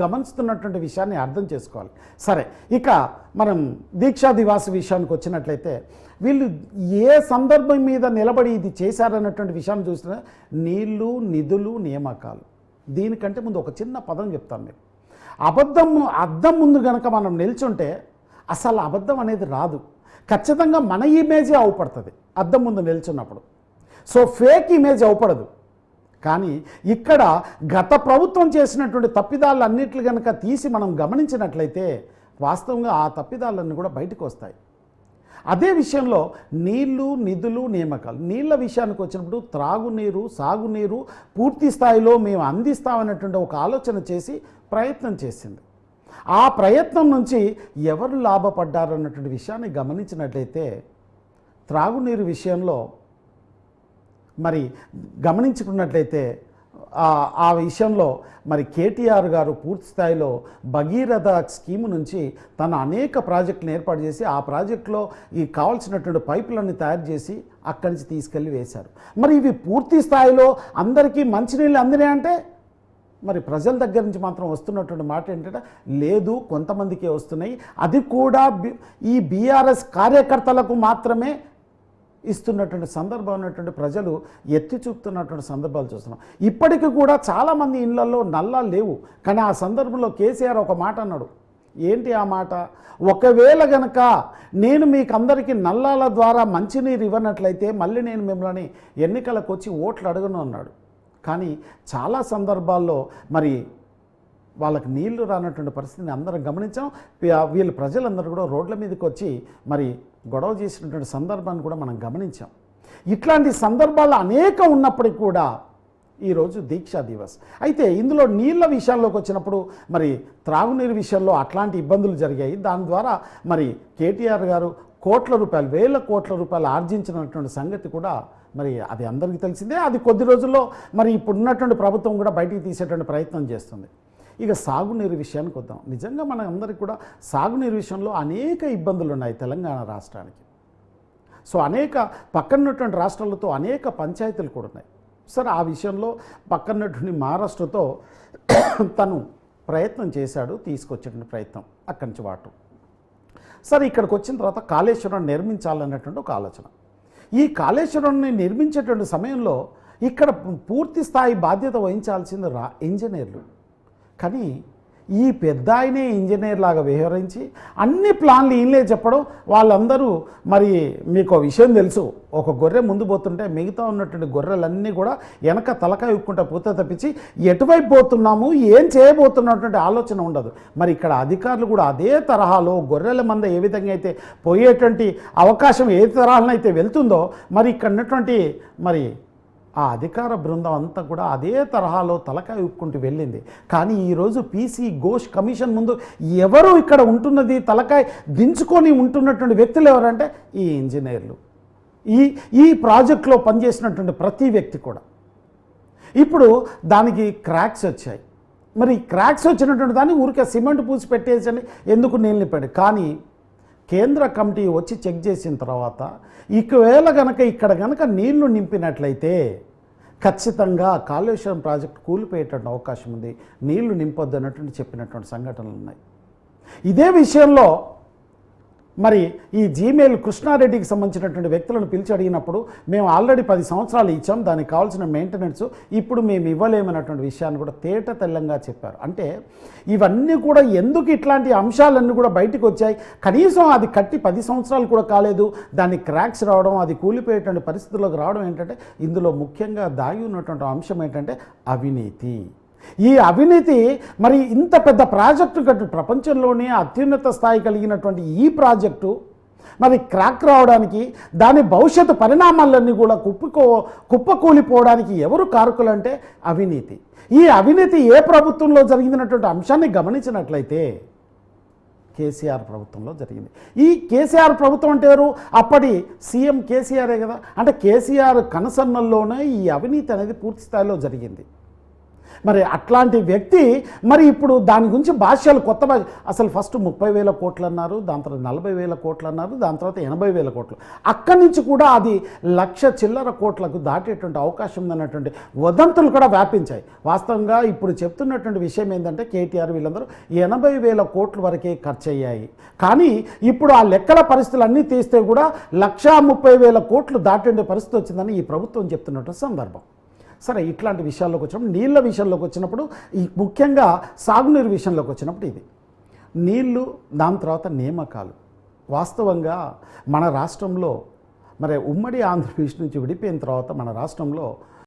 గమనిస్తున్నటువంటి విషయాన్ని అర్థం చేసుకోవాలి. సరే, ఇక మనం దీక్షా దివాస్ విషయానికి వచ్చినట్లయితే వీళ్ళు ఏ సందర్భం మీద నిలబడి ఇది చేశారన్నటువంటి విషయాన్ని చూస్తే నీళ్లు, నిధులు, నియామకాలు. దీనికంటే ముందు ఒక చిన్న పదం చెప్తాను మీకు. అద్దం ముందు కనుక మనం నిల్చుంటే అసలు అబద్ధం అనేది రాదు. ఖచ్చితంగా మన ఇమేజే అవుపడుతుంది అద్దం ముందు నిల్చున్నప్పుడు. సో ఫేక్ ఇమేజ్ అవుపడదు. కానీ ఇక్కడ గత ప్రభుత్వం చేసినటువంటి తప్పిదాలన్నిట్లు కనుక తీసి మనం గమనించినట్లయితే వాస్తవంగా ఆ తప్పిదాలన్నీ కూడా బయటకు వస్తాయి. అదే విషయంలో నీళ్లు, నిధులు, నియామకాలు. నీళ్ల విషయానికి వచ్చినప్పుడు త్రాగునీరు, సాగునీరు పూర్తి స్థాయిలో మేము అందిస్తామన్నటువంటి ఒక ఆలోచన చేసి ప్రయత్నం చేసింది. ఆ ప్రయత్నం నుంచి ఎవరు లాభపడ్డారన్నటువంటి విషయాన్ని గమనించినట్లయితే త్రాగునీరు విషయంలో మరి గమనించుకున్నట్లయితే ఆ విషయంలో మరి కేటీఆర్ గారు పూర్తి స్థాయిలో భగీరథ స్కీము నుంచి తన అనేక ప్రాజెక్టులను ఏర్పాటు చేసి ఆ ప్రాజెక్టులో ఈ కావాల్సినటువంటి పైపులన్నీ తయారు చేసి అక్కడి నుంచి తీసుకెళ్ళి వేశారు. మరి ఇవి పూర్తి స్థాయిలో అందరికీ మంచినీళ్ళు అందినాయంటే మరి ప్రజల దగ్గర నుంచి మాత్రం వస్తున్నటువంటి మాట ఏంటంటే లేదు, కొంతమందికే వస్తున్నాయి. అది కూడా ఈ బీఆర్ఎస్ కార్యకర్తలకు మాత్రమే ఇస్తున్నటువంటి సందర్భం ఉన్నటువంటి ప్రజలు ఎత్తి చూపుతున్నటువంటి సందర్భాలు చూస్తున్నాం. ఇప్పటికీ కూడా చాలామంది ఇళ్లలో నల్లా లేవు. కానీ ఆ సందర్భంలో కేసీఆర్ ఒక మాట అన్నాడు. ఏంటి ఆ మాట? ఒకవేళ గనక నేను మీకు అందరికీ నల్లాల ద్వారా మంచినీరు ఇవ్వనట్లయితే మళ్ళీ నేను మిమ్మల్ని ఎన్నికలకు వచ్చి ఓట్లు అడగను అన్నాడు. కానీ చాలా సందర్భాల్లో మరి వాళ్ళకి నీళ్లు రానటువంటి పరిస్థితిని అందరం గమనించాం. వీళ్ళు ప్రజలందరూ కూడా రోడ్ల మీదకి వచ్చి మరి గొడవ చేసినటువంటి సందర్భాన్ని కూడా మనం గమనించాం. ఇట్లాంటి సందర్భాలు అనేక ఉన్నప్పటికీ కూడా ఈరోజు దీక్షా దివస్. అయితే ఇందులో నీళ్ళ విషయాల్లోకి వచ్చినప్పుడు మరి త్రాగునీరు విషయంలో అట్లాంటి ఇబ్బందులు జరిగాయి. దాని ద్వారా మరి కేటీఆర్ గారు కోట్ల రూపాయలు, వేల కోట్ల రూపాయలు ఆర్జించినటువంటి సంగతి కూడా మరి అది అందరికీ తెలిసిందే. అది కొద్ది రోజుల్లో మరి ఇప్పుడున్నటువంటి ప్రభుత్వం కూడా బయటికి తీసేటువంటి ప్రయత్నం చేస్తుంది. ఇక సాగునీరు విషయానికి వద్దాం. నిజంగా మన అందరికీ కూడా సాగునీరు విషయంలో అనేక ఇబ్బందులు ఉన్నాయి తెలంగాణ రాష్ట్రానికి. సో అనేక పక్కనున్నటువంటి రాష్ట్రాలతో అనేక పంచాయతీలు కూడా ఉన్నాయి. సరే, ఆ విషయంలో పక్కనున్నటువంటి మహారాష్ట్రతో తను ప్రయత్నం చేశాడు, తీసుకొచ్చేటువంటి ప్రయత్నం అక్కడి నుంచి వాటర్. సరే, ఇక్కడికి వచ్చిన తర్వాత కాళేశ్వరం నిర్మించాలన్నటువంటి ఒక ఆలోచన. ఈ కాళేశ్వరాన్ని నిర్మించేటువంటి సమయంలో ఇక్కడ పూర్తి స్థాయి బాధ్యత వహించాల్సింది ఇంజనీర్లు. కానీ ఈ పెద్ద ఆయనే ఇంజనీర్ లాగా వ్యవహరించి అన్ని ప్లాన్లు ఈయనలే చెప్పడం. వాళ్ళందరూ మరి మీకు విషయం తెలుసు, ఒక గొర్రె ముందు పోతుంటే మిగతా ఉన్నటువంటి గొర్రెలన్నీ కూడా వెనక తలకాయ ఉక్కుంటా పోతే తప్పించి ఎటువైపు పోతున్నాము, ఏం చేయబోతున్నటువంటి ఆలోచన ఉండదు. మరి ఇక్కడ అధికారులు కూడా అదే తరహాలో గొర్రెల మంద ఏ విధంగా అయితే పోయేటువంటి అవకాశం ఏ తరహాలో అయితే వెళ్తుందో మరి ఇక్కడ ఉన్నటువంటి మరి ఆ అధికార బృందం అంతా కూడా అదే తరహాలో తలకాయ ఉక్కుంటూ వెళ్ళింది. కానీ ఈరోజు పీసీ ఘోష్ కమిషన్ ముందు ఎవరు ఇక్కడ ఉంటున్నది, తలకాయ దించుకొని ఉంటున్నటువంటి వ్యక్తులు ఎవరంటే ఈ ఇంజనీర్లు, ఈ ప్రాజెక్టులో పనిచేసినటువంటి ప్రతి వ్యక్తి కూడా. ఇప్పుడు దానికి క్రాక్స్ వచ్చాయి. మరి క్రాక్స్ వచ్చినటువంటి దాన్ని ఊరికే సిమెంట్ పూసి పెట్టేసని ఎందుకు నీళ్ళు నింపాడు. కానీ కేంద్ర కమిటీ వచ్చి చెక్ చేసిన తర్వాత ఒకవేళ ఇక్కడ గనక నీళ్లు నింపినట్లయితే ఖచ్చితంగా కాళేశ్వరం ప్రాజెక్టు కూలిపోయేటువంటి అవకాశం ఉంది, నీళ్లు నింపొద్దు అన్నటువంటి చెప్పినటువంటి సంఘటనలు ఉన్నాయి. ఇదే విషయంలో మరి ఈ జీమెయిల్ కృష్ణారెడ్డికి సంబంధించినటువంటి వ్యక్తులను పిలిచి అడిగినప్పుడు మేము ఆల్రెడీ 10 సంవత్సరాలు ఇచ్చాం, దానికి కావాల్సిన మెయింటెనెన్స్ ఇప్పుడు మేము ఇవ్వలేమన్నటువంటి విషయాన్ని కూడా తేట తెల్లంగా చెప్పారు. అంటే ఇవన్నీ కూడా ఎందుకు ఇట్లాంటి అంశాలన్నీ కూడా బయటకు వచ్చాయి? కనీసం అది కట్టి 10 సంవత్సరాలు కూడా కాలేదు, దాన్ని క్రాక్స్ రావడం, అది కూలిపోయేటువంటి పరిస్థితుల్లోకి రావడం ఏంటంటే ఇందులో ముఖ్యంగా దాగి ఉన్నటువంటి అంశం ఏంటంటే అవినీతి. ఈ అవినీతి మరి ఇంత పెద్ద ప్రాజెక్టు కట్టు ప్రపంచంలోనే అత్యున్నత స్థాయి కలిగినటువంటి ఈ ప్రాజెక్టు మరి క్రాక్ రావడానికి, దాని భవిష్యత్తు పరిణామాలన్నీ కూడా కుప్పకూలిపోవడానికి ఎవరు కారకులంటే అవినీతి. ఈ అవినీతి ఏ ప్రభుత్వంలో జరిగినటువంటి అంశాన్ని గమనించినట్లయితే కేసీఆర్ ప్రభుత్వంలో జరిగింది. ఈ కేసీఆర్ ప్రభుత్వం అంటే ఎవరు? అప్పటి సీఎం కేసీఆరే కదా. అంటే కేసీఆర్ కనసన్నల్లోనే ఈ అవినీతి అనేది పూర్తి స్థాయిలో జరిగింది. మరి అట్లాంటి వ్యక్తి మరి ఇప్పుడు దాని గురించి భాష్యాలు కొత్త భాష అసలు ఫస్ట్ 30,000 కోట్లు అన్నారు, దాని తర్వాత 40,000 కోట్లు అన్నారు, దాని తర్వాత 80,000 కోట్లు, అక్కడి నుంచి కూడా అది 1,00,000 చిల్లర కోట్లకు దాటేటువంటి అవకాశం ఉందన్నటువంటి వదంతులు కూడా వ్యాపించాయి. వాస్తవంగా ఇప్పుడు చెప్తున్నటువంటి విషయం ఏంటంటే కేటీఆర్ వీళ్ళందరూ 80,000 కోట్ల వరకే ఖర్చు అయ్యాయి. కానీ ఇప్పుడు ఆ లెక్కల పరిస్థితులు అన్నీ తీస్తే కూడా 1,30,000 కోట్లు దాటే పరిస్థితి వచ్చిందని ఈ ప్రభుత్వం చెప్తున్నటువంటి సందర్భం. సరే, ఇట్లాంటి విషయాల్లోకి వచ్చినప్పుడు, నీళ్ళ విషయంలోకి వచ్చినప్పుడు, ఈ ముఖ్యంగా సాగునీరు విషయంలోకి వచ్చినప్పుడు ఇది నీళ్లు, దాని తర్వాత నియామకాలు. వాస్తవంగా మన రాష్ట్రంలో మరి ఉమ్మడి ఆంధ్రప్రదేశ్ నుంచి విడిపోయిన తర్వాత మన రాష్ట్రంలో